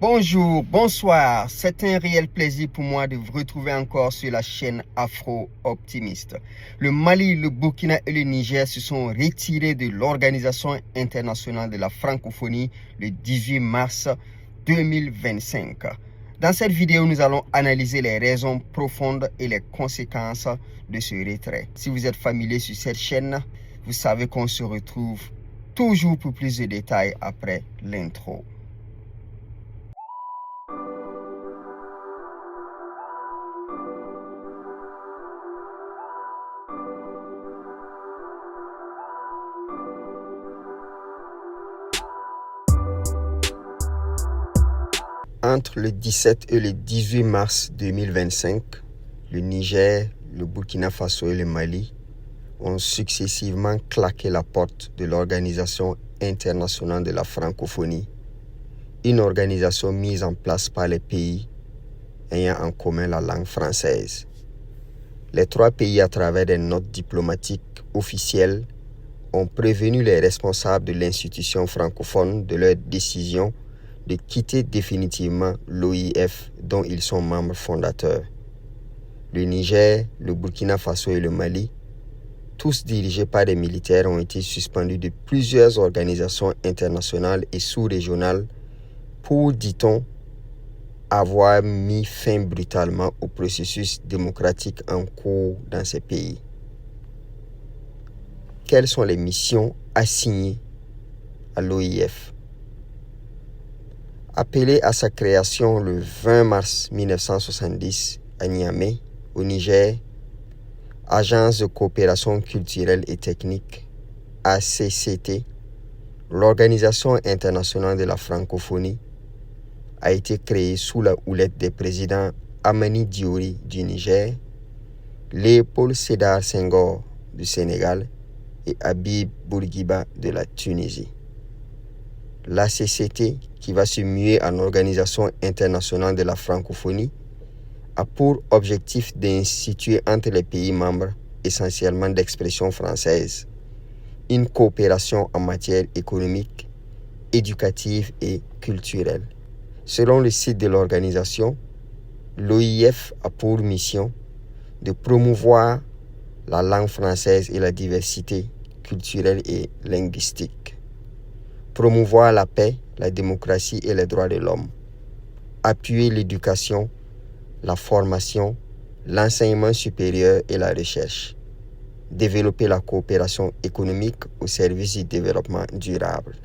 Bonjour, bonsoir. C'est un réel plaisir pour moi de vous retrouver encore sur la chaîne Afro-Optimiste. Le Mali, le Burkina et le Niger se sont retirés de l'Organisation internationale de la francophonie le 18 mars 2025. Dans cette vidéo, nous allons analyser les raisons profondes et les conséquences de ce retrait. Si vous êtes familier sur cette chaîne, vous savez qu'on se retrouve toujours pour plus de détails après l'intro. Entre le 17 et le 18 mars 2025, le Niger, le Burkina Faso et le Mali ont successivement claqué la porte de l'Organisation internationale de la francophonie, une organisation mise en place par les pays ayant en commun la langue française. Les trois pays, à travers des notes diplomatiques officielles, ont prévenu les responsables de l'institution francophone de leur décision de quitter définitivement l'OIF dont ils sont membres fondateurs. Le Niger, le Burkina Faso et le Mali, tous dirigés par des militaires, ont été suspendus de plusieurs organisations internationales et sous-régionales pour, dit-on, avoir mis fin brutalement au processus démocratique en cours dans ces pays. Quelles sont les missions assignées à l'OIF? Appelé à sa création le 20 mars 1970 à Niamey, au Niger, Agence de coopération culturelle et technique, ACCT, l'Organisation internationale de la francophonie, a été créée sous la houlette des présidents Amani Diori du Niger, Léopold Sédar Senghor du Sénégal et Habib Bourguiba de la Tunisie. L'ACCT, qui va se muer en Organisation internationale de la francophonie, a pour objectif d'instituer entre les pays membres, essentiellement d'expression française, une coopération en matière économique, éducative et culturelle. Selon le site de l'organisation, l'OIF a pour mission de promouvoir la langue française et la diversité culturelle et linguistique, promouvoir la paix, la démocratie et les droits de l'homme, appuyer l'éducation, la formation, l'enseignement supérieur et la recherche, développer la coopération économique au service du développement durable.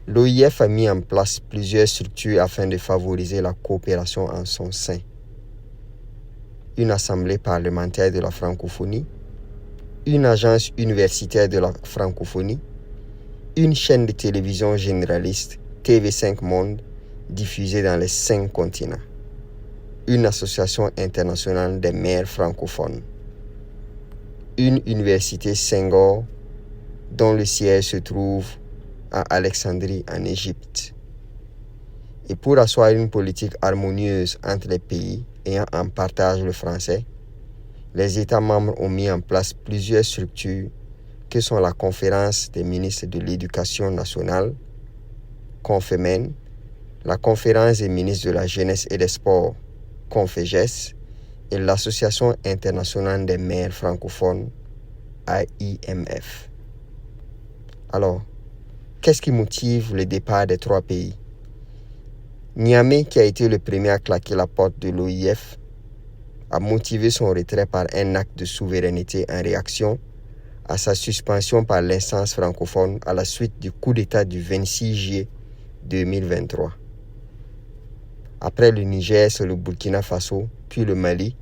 L'OIF a mis en place plusieurs structures afin de favoriser la coopération en son sein. Une assemblée parlementaire de la francophonie, une agence universitaire de la francophonie, une chaîne de télévision généraliste, TV5 Monde, diffusée dans les 5 continents, une association internationale des maires francophones, une université Senghor, dont le siège se trouve à Alexandrie en Égypte. Et pour asseoir une politique harmonieuse entre les pays ayant en partage le français, les États membres ont mis en place plusieurs structures que sont la Conférence des ministres de l'Éducation nationale, Confemen, la Conférence des ministres de la Jeunesse et des Sports, Conféges, et l'Association internationale des maires francophones, AIMF. Alors, qu'est-ce qui motive le départ des trois pays? Niamey, qui a été le premier à claquer la porte de l'OIF, a motivé son retrait par un acte de souveraineté en réaction à sa suspension par l'instance francophone à la suite du coup d'État du 26 juillet 2023. Après le Niger, c'est le Burkina Faso, puis le Mali,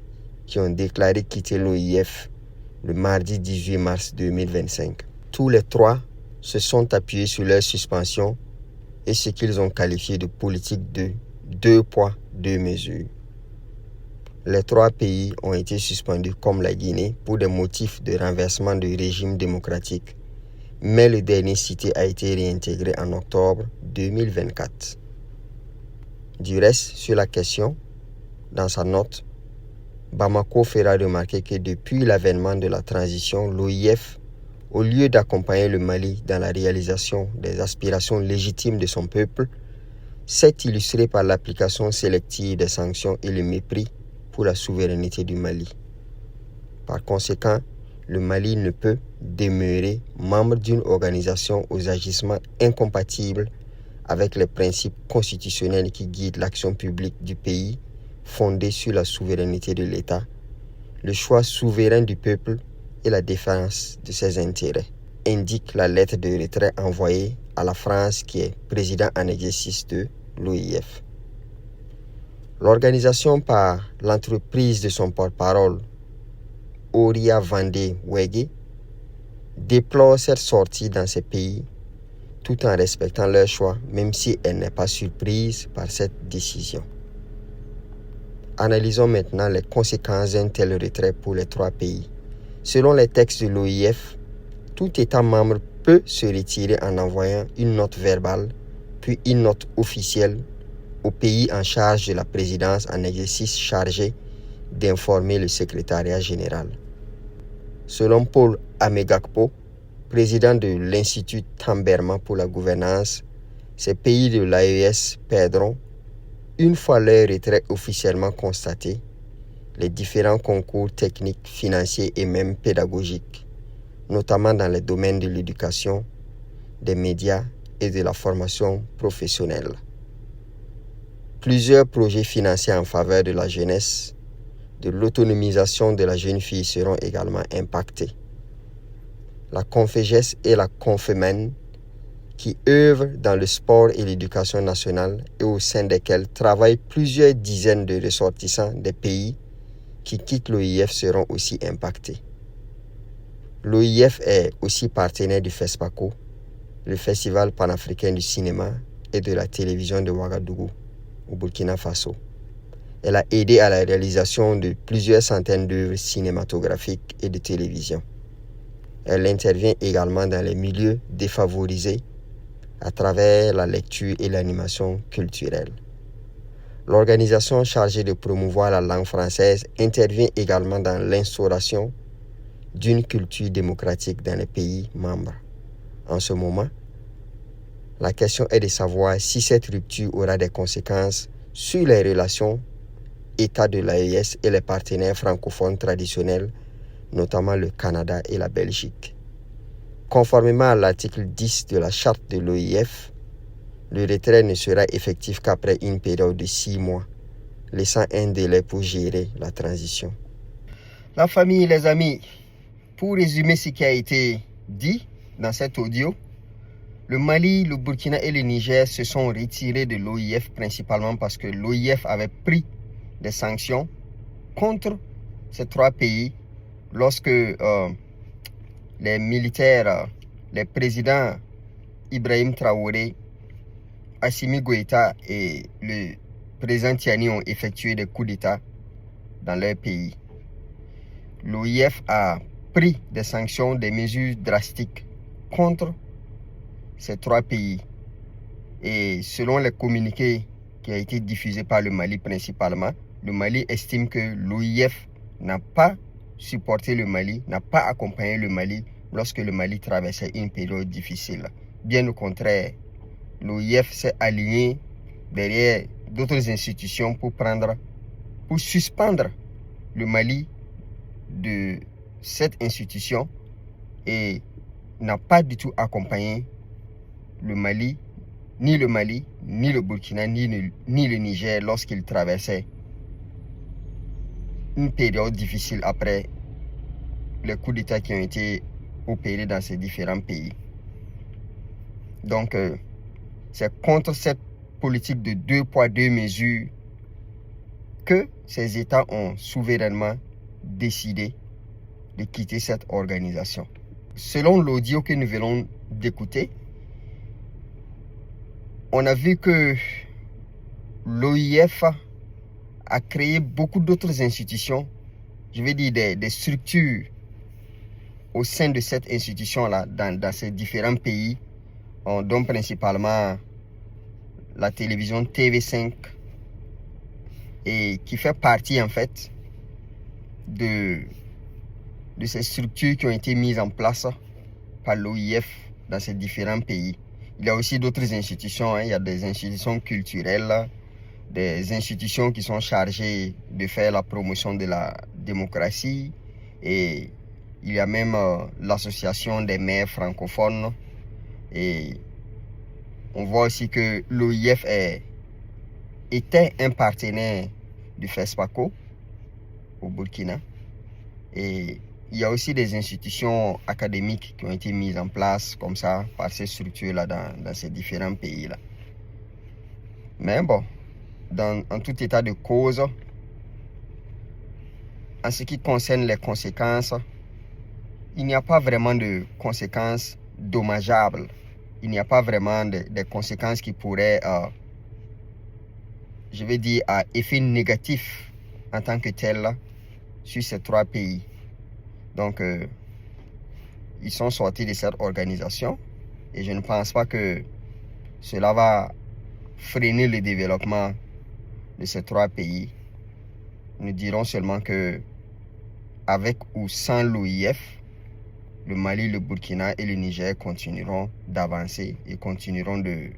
qui ont déclaré quitter l'OIF le mardi 18 mars 2025. Tous les trois se sont appuyés sur leur suspension et ce qu'ils ont qualifié de politique de 2 poids, 2 mesures. Les trois pays ont été suspendus comme la Guinée pour des motifs de renversement du régime démocratique, mais le dernier cité a été réintégré en octobre 2024. Du reste, sur la question, dans sa note, Bamako fera remarquer que depuis l'avènement de la transition, l'OIF, au lieu d'accompagner le Mali dans la réalisation des aspirations légitimes de son peuple, s'est illustré par l'application sélective des sanctions et le mépris pour la souveraineté du Mali. Par conséquent, le Mali ne peut demeurer membre d'une organisation aux agissements incompatibles avec les principes constitutionnels qui guident l'action publique du pays, fondée sur la souveraineté de l'État, le choix souverain du peuple et la défense de ses intérêts, indique la lettre de retrait envoyée à la France qui est président en exercice de l'OIF. L'organisation par l'entreprise de son porte-parole, Oria Vandé Wege, déplore cette sortie dans ces pays tout en respectant leur choix, même si elle n'est pas surprise par cette décision. Analysons maintenant les conséquences d'un tel retrait pour les trois pays. Selon les textes de l'OIF, tout État membre peut se retirer en envoyant une note verbale, puis une note officielle au pays en charge de la présidence en exercice chargé d'informer le secrétariat général. Selon Paul Amegakpo, président de l'Institut Tamberma pour la gouvernance, ces pays de l'AES perdront, une fois leur retrait officiellement constaté, les différents concours techniques, financiers et même pédagogiques, notamment dans les domaines de l'éducation, des médias et de la formation professionnelle. Plusieurs projets financiers en faveur de la jeunesse, de l'autonomisation de la jeune fille seront également impactés. La Conféges et la Confemen, qui œuvrent dans le sport et l'éducation nationale et au sein desquels travaillent plusieurs dizaines de ressortissants des pays qui quittent l'OIF, seront aussi impactés. L'OIF est aussi partenaire du FESPACO, le Festival panafricain du cinéma et de la télévision de Ouagadougou, au Burkina Faso. Elle a aidé à la réalisation de plusieurs centaines d'œuvres cinématographiques et de télévision. Elle intervient également dans les milieux défavorisés à travers la lecture et l'animation culturelle. L'organisation chargée de promouvoir la langue française intervient également dans l'instauration d'une culture démocratique dans les pays membres. En ce moment, la question est de savoir si cette rupture aura des conséquences sur les relations État de l'AES et les partenaires francophones traditionnels, notamment le Canada et la Belgique. Conformément à l'article 10 de la charte de l'OIF, le retrait ne sera effectif qu'après une période de 6 mois, laissant un délai pour gérer la transition. La famille, les amis, pour résumer ce qui a été dit dans cet audio, le Mali, le Burkina et le Niger se sont retirés de l'OIF principalement parce que l'OIF avait pris des sanctions contre ces trois pays lorsque les militaires, les présidents Ibrahim Traoré, Assimi Goïta et le président Tiani ont effectué des coups d'État dans leur pays. L'OIF a pris des sanctions, des mesures drastiques contre ces trois pays. Et selon les communiqués qui ont été diffusés par le Mali principalement, le Mali estime que l'OIF n'a pas supporté le Mali, n'a pas accompagné le Mali lorsque le Mali traversait une période difficile. Bien au contraire, l'OIF s'est aligné derrière d'autres institutions pour suspendre le Mali de cette institution et n'a pas du tout accompagné le Mali, ni le Burkina, ni le Niger lorsqu'ils traversaient une période difficile après les coups d'État qui ont été opérés dans ces différents pays. Donc, c'est contre cette politique de 2 poids 2 mesures que ces États ont souverainement décidé de quitter cette organisation. Selon l'audio que nous venons d'écouter, on a vu que l'OIF a créé beaucoup d'autres institutions, je vais dire des structures au sein de cette institution-là, dans ces différents pays, dont principalement la télévision TV5, et qui fait partie en fait de ces structures qui ont été mises en place par l'OIF dans ces différents pays. Il y a aussi d'autres institutions, hein. Il y a des institutions culturelles, des institutions qui sont chargées de faire la promotion de la démocratie. Et il y a même l'association des maires francophones. Et on voit aussi que l'OIF était un partenaire du FESPACO au Burkina. Et il y a aussi des institutions académiques qui ont été mises en place comme ça par ces structures-là dans ces différents pays-là. Mais bon, en tout état de cause, en ce qui concerne les conséquences, il n'y a pas vraiment de conséquences dommageables. Il n'y a pas vraiment des conséquences qui pourraient, je vais dire, à effet négatif en tant que tel sur ces trois pays. Donc, ils sont sortis de cette organisation et je ne pense pas que cela va freiner le développement de ces trois pays. Nous dirons seulement que avec ou sans l'OIF, le Mali, le Burkina et le Niger continueront d'avancer et continueront de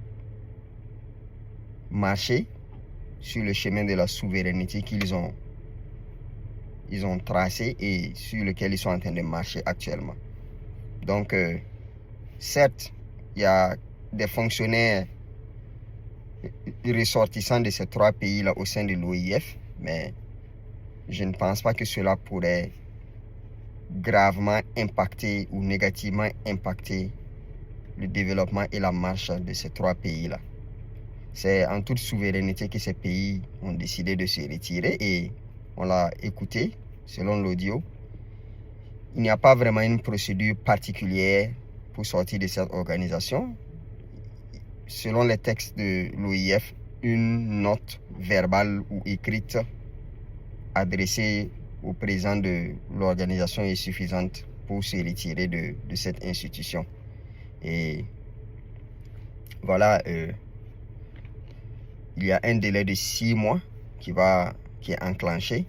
marcher sur le chemin de la souveraineté qu'ils ont tracé et sur lequel ils sont en train de marcher actuellement. Donc, certes, il y a des fonctionnaires ressortissants de ces trois pays-là au sein de l'OIF, mais je ne pense pas que cela pourrait gravement impacter ou négativement impacter le développement et la marche de ces trois pays-là. C'est en toute souveraineté que ces pays ont décidé de se retirer et on l'a écouté selon l'audio. Il n'y a pas vraiment une procédure particulière pour sortir de cette organisation. Selon les textes de l'OIF, une note verbale ou écrite adressée au président de l'organisation est suffisante pour se retirer de cette institution. Et voilà, il y a un délai de 6 mois qui est enclenché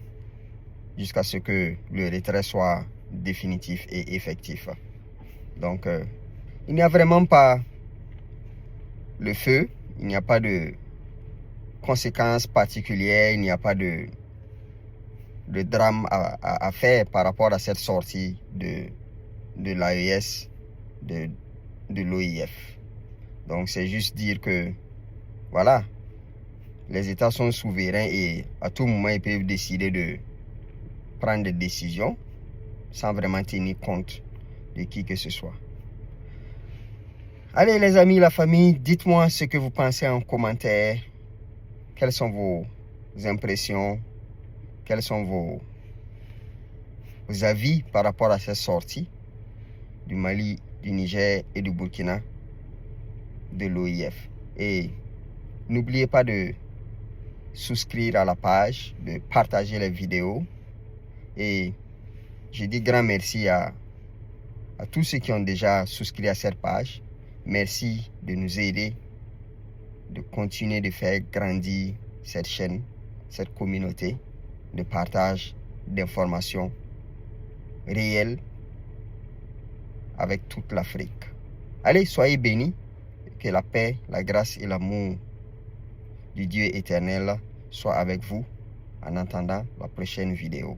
jusqu'à ce que le retrait soit définitif et effectif. Donc, il n'y a vraiment pas le feu, il n'y a pas de conséquences particulières, il n'y a pas de drame à faire par rapport à cette sortie de l'AES, de l'OIF. Donc, c'est juste dire que, voilà, les États sont souverains et à tout moment, ils peuvent décider de prendre des décisions sans vraiment tenir compte de qui que ce soit. Allez les amis, la famille, dites-moi ce que vous pensez en commentaire. Quelles sont vos impressions? Quels sont vos avis par rapport à cette sortie du Mali, du Niger et du Burkina de l'OIF? Et n'oubliez pas de souscrire à la page, de partager les vidéos. Et je dis grand merci à tous ceux qui ont déjà souscrit à cette page. Merci de nous aider, de continuer de faire grandir cette chaîne, cette communauté de partage d'informations réelles avec toute l'Afrique. Allez, soyez bénis, que la paix, la grâce et l'amour du Dieu éternel soit avec vous en attendant la prochaine vidéo.